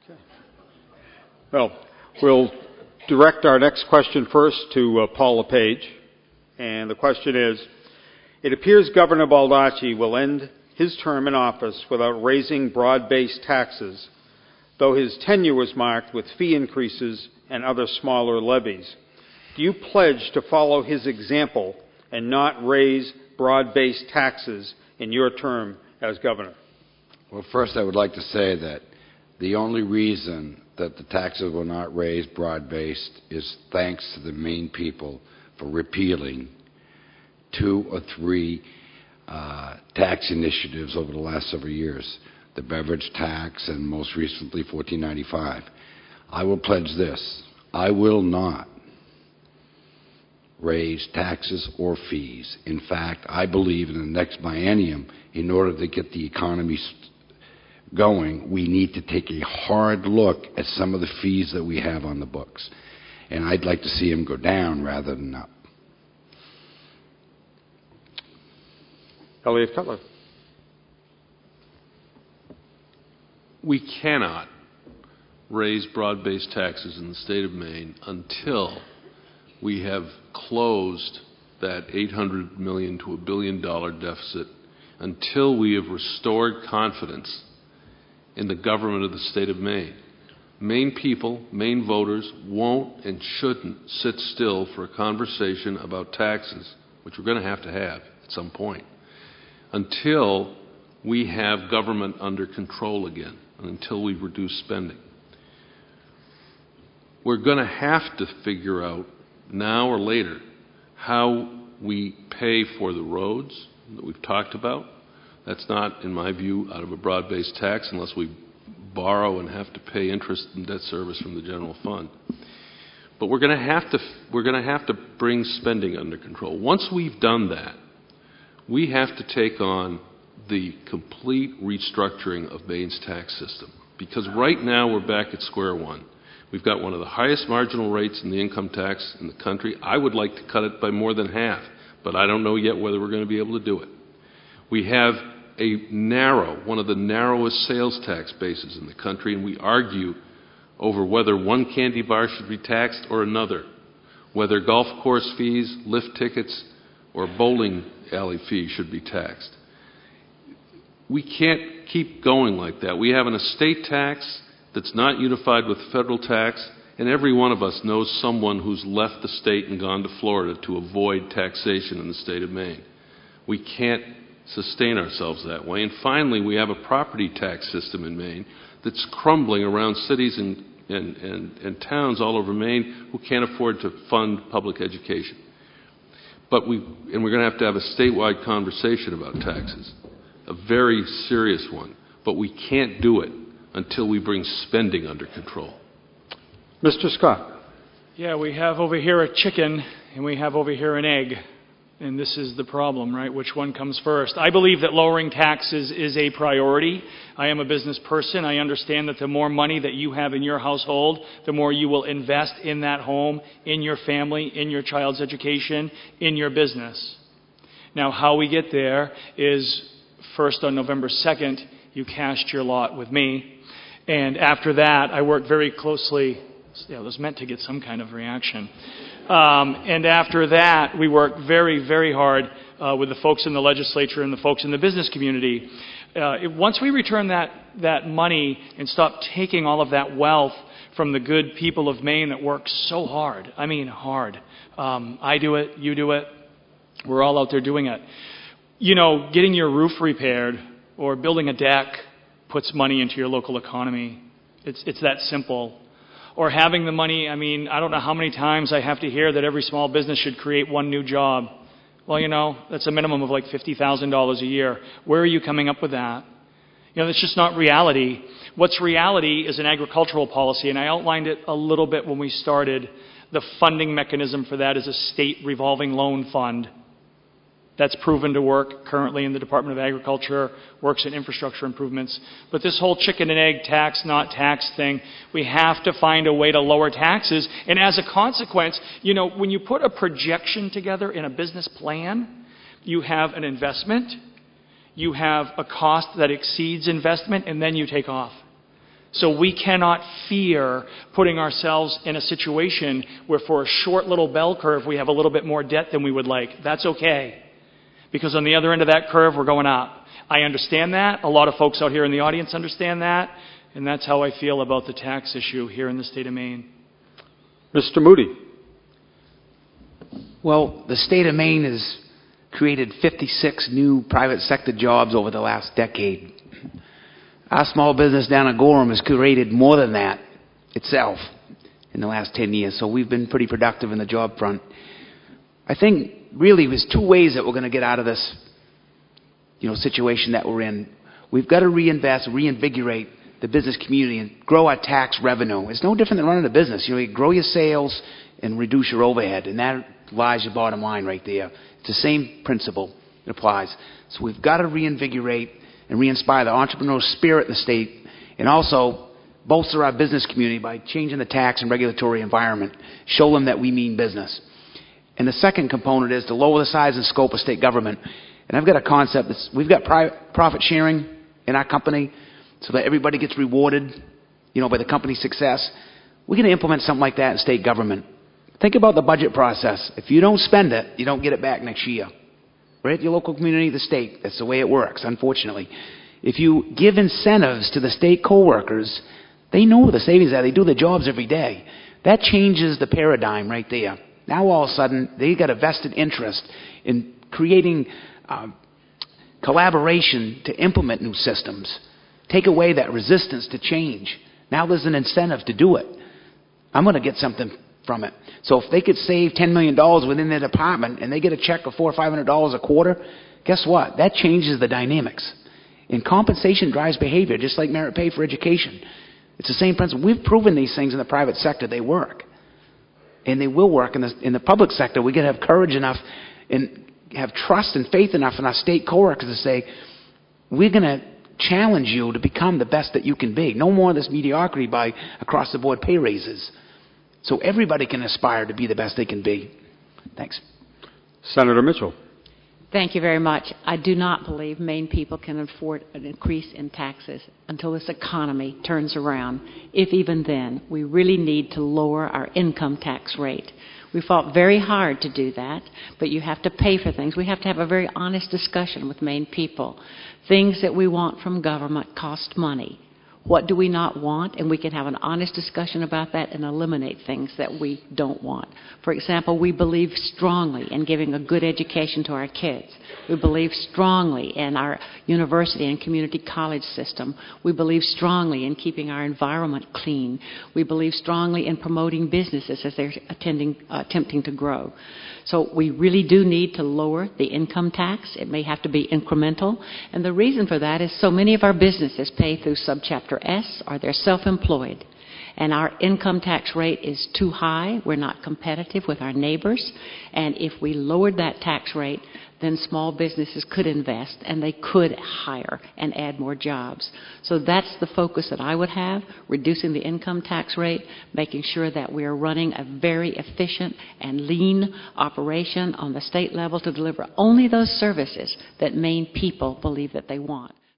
Okay. Well, we'll direct our next question first to Paul LePage. And the question is, it appears Governor Baldacci will end his term in office without raising broad-based taxes, though his tenure was marked with fee increases and other smaller levies. Do you pledge to follow his example and not raise broad-based taxes in your term as governor? Well, first I would like to say that the only reason that the taxes were not raised broad-based is thanks to the Maine people for repealing 2 or 3 tax initiatives over the last several years, the beverage tax and most recently 1495. I will pledge this. I will not raise taxes or fees. In fact, I believe in the next biennium, in order to get the economy going, we need to take a hard look at some of the fees that we have on the books. And I'd like to see them go down rather than up. Elliot Cutler. We cannot raise broad-based taxes in the state of Maine until we have closed that $800 million to $1 billion deficit, until we have restored confidence in the government of the state of Maine. Maine people, Maine voters won't and shouldn't sit still for a conversation about taxes, which we're going to have at some point, until we have government under control again, and until we reduce spending. We're going to have to figure out, now or later, how we pay for the roads that we've talked about. That's not, in my view, out of a broad-based tax unless we borrow and have to pay interest and debt service from the general fund. But we're going to have to bring spending under control. Once we've done that, we have to take on the complete restructuring of Maine's tax system. Because right now we're back at square one. We've got one of the highest marginal rates in the income tax in the country. I would like to cut it by more than half, but I don't know yet whether we're going to be able to do it. We have one of the narrowest sales tax bases in the country, and we argue over whether one candy bar should be taxed or another, whether golf course fees, lift tickets, or bowling alley fees should be taxed. We can't keep going like that. We have an estate tax that's not unified with federal tax, and every one of us knows someone who's left the state and gone to Florida to avoid taxation in the state of Maine. We can't sustain ourselves that way. And finally, we have a property tax system in Maine that's crumbling around cities and towns all over Maine who can't afford to fund public education. We're going to have a statewide conversation about taxes, a very serious one. But we can't do it until we bring spending under control. Mr. Scott. Yeah, we have over here a chicken and we have over here an egg. And this is the problem, right? Which one comes first? I believe that lowering taxes is a priority. I am a business person. I understand that the more money that you have in your household, the more you will invest in that home, in your family, in your child's education, in your business. Now, how we get there is first on November 2nd, you cast your lot with me. And after that, I worked very closely. Yeah, it was meant to get some kind of reaction. And after that, we worked very, very hard with the folks in the legislature and the folks in the business community. Once we return that money and stop taking all of that wealth from the good people of Maine that work so hard, I mean hard. I do it, you do it, we're all out there doing it. You know, getting your roof repaired or building a deck puts money into your local economy. It's that simple. Or having the money, I mean, I don't know how many times I have to hear that every small business should create one new job. Well, you know, that's a minimum of like $50,000 a year. Where are you coming up with that? You know, that's just not reality. What's reality is an agricultural policy, and I outlined it a little bit when we started. The funding mechanism for that is a state revolving loan fund. That's proven to work currently in the Department of Agriculture, works in infrastructure improvements. But this whole chicken and egg tax, not tax thing, we have to find a way to lower taxes. And as a consequence, you know, when you put a projection together in a business plan, you have an investment, you have a cost that exceeds investment, and then you take off. So we cannot fear putting ourselves in a situation where for a short little bell curve we have a little bit more debt than we would like. That's okay. Because on the other end of that curve we're going up. I understand that. A lot of folks out here in the audience understand that. And that's how I feel about the tax issue here in the state of Maine. Mr. Moody. Well, the state of Maine has created 56 new private sector jobs over the last decade. Our small business down at Gorham has created more than that itself in the last 10 years. So we've been pretty productive in the job front. I think really there's two ways that we're going to get out of this, situation that we're in. We've got to reinvigorate the business community and grow our tax revenue. It's no different than running a business. You grow your sales and reduce your overhead, and that lies your bottom line right there. It's the same principle that applies. So we've got to reinvigorate and re-inspire the entrepreneurial spirit in the state, and also bolster our business community by changing the tax and regulatory environment. Show them that we mean business. And the second component is to lower the size and scope of state government. And I've got a concept that's, we've got profit sharing in our company so that everybody gets rewarded, by the company's success. We're going to implement something like that in state government. Think about the budget process. If you don't spend it, you don't get it back next year. Right? Your local community, the state. That's the way it works, unfortunately. If you give incentives to the state co-workers, they know where the savings are. They do their jobs every day. That changes the paradigm right there. Now all of a sudden, they got a vested interest in creating collaboration to implement new systems. Take away that resistance to change. Now there's an incentive to do it. I'm going to get something from it. So if they could save $10 million within their department and they get a check of $400 or $500 a quarter, guess what? That changes the dynamics. And compensation drives behavior, just like merit pay for education. It's the same principle. We've proven these things in the private sector. They work. And they will work in the public sector. We got to have courage enough and have trust and faith enough in our state co-workers to say, we're going to challenge you to become the best that you can be. No more of this mediocrity by across-the-board pay raises. So everybody can aspire to be the best they can be. Thanks. Senator Mitchell. Thank you very much. I do not believe Maine people can afford an increase in taxes until this economy turns around. If even then, we really need to lower our income tax rate. We fought very hard to do that, but you have to pay for things. We have to have a very honest discussion with Maine people. Things that we want from government cost money. What do we not want? And we can have an honest discussion about that and eliminate things that we don't want. For example, we believe strongly in giving a good education to our kids. We believe strongly in our university and community college system. We believe strongly in keeping our environment clean. We believe strongly in promoting businesses as they're attempting to grow. So we really do need to lower the income tax. It may have to be incremental. And the reason for that is so many of our businesses pay through Subchapter S or they're self-employed. And our income tax rate is too high. We're not competitive with our neighbors. And if we lowered that tax rate, then small businesses could invest and they could hire and add more jobs. So that's the focus that I would have, reducing the income tax rate, making sure that we are running a very efficient and lean operation on the state level to deliver only those services that Maine people believe that they want.